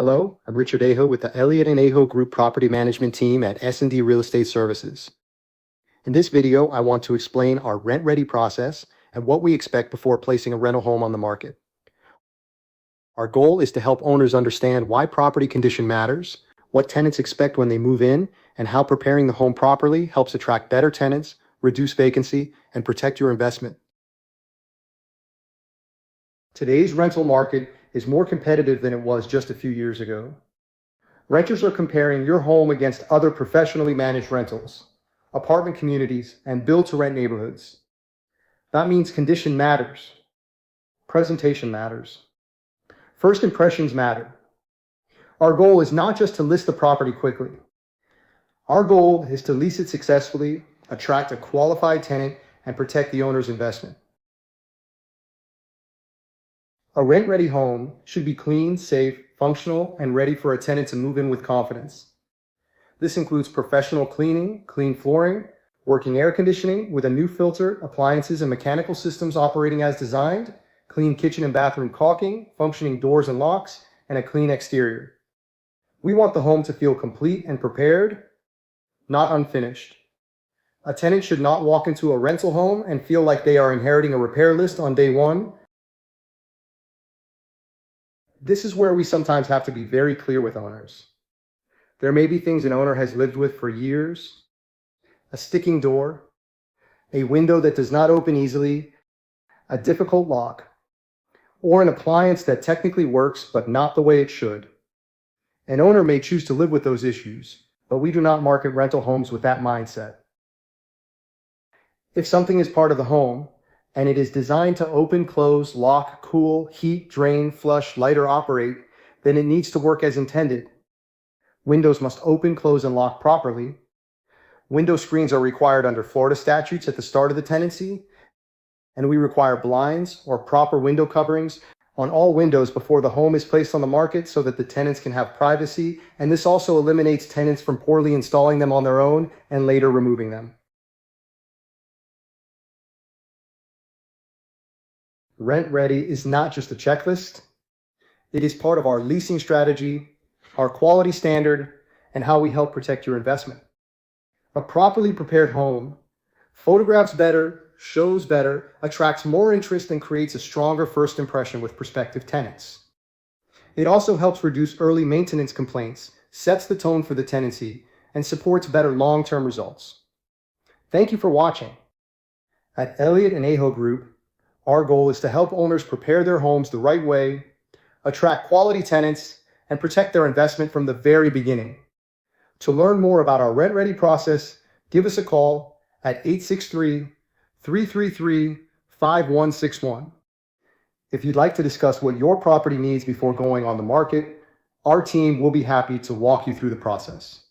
Hello, I'm Richard Eijo with the Elliott Eijo Group property management team at S&D Real Estate Services. In this video, I want to explain our rent-ready process and what we expect before placing a rental home on the market. Our goal is to help owners understand why property condition matters, what tenants expect when they move in, and how preparing the home properly helps attract better tenants, reduce vacancy, and protect your investment. Today's rental market is more competitive than it was just a few years ago. Renters are comparing your home against other professionally managed rentals, apartment communities, and build-to-rent neighborhoods. That means condition matters. Presentation matters. First impressions matter. Our goal is not just to list the property quickly. Our goal is to lease it successfully, attract a qualified tenant, and protect the owner's investment. A rent-ready home should be clean, safe, functional, and ready for a tenant to move in with confidence. This includes professional cleaning, clean flooring, working air conditioning with a new filter, appliances, and mechanical systems operating as designed, clean kitchen and bathroom caulking, functioning doors and locks, and a clean exterior. We want the home to feel complete and prepared, not unfinished. A tenant should not walk into a rental home and feel like they are inheriting a repair list on day one. This is where we sometimes have to be very clear with owners. There may be things an owner has lived with for years, a sticking door, a window that does not open easily, a difficult lock, or an appliance that technically works but not the way it should. An owner may choose to live with those issues, but we do not market rental homes with that mindset. If something is part of the home, and it is designed to open, close, lock, cool, heat, drain, flush, light, or operate, then it needs to work as intended. Windows must open, close, and lock properly. Window screens are required under Florida statutes at the start of the tenancy, and we require blinds or proper window coverings on all windows before the home is placed on the market so that the tenants can have privacy, and this also eliminates tenants from poorly installing them on their own and later removing them. Rent ready is not just a checklist. It is part of our leasing strategy, our quality standard, and how we help protect your investment. A properly prepared home photographs better, shows better, attracts more interest, and creates a stronger first impression with prospective tenants. It also helps reduce early maintenance complaints, sets the tone for the tenancy, and supports better long-term results. Thank you for watching. At Elliott Eijo Group, our goal is to help owners prepare their homes the right way, attract quality tenants, and protect their investment from the very beginning. To learn more about our rent-ready process, give us a call at 863-333-5161. If you'd like to discuss what your property needs before going on the market, our team will be happy to walk you through the process.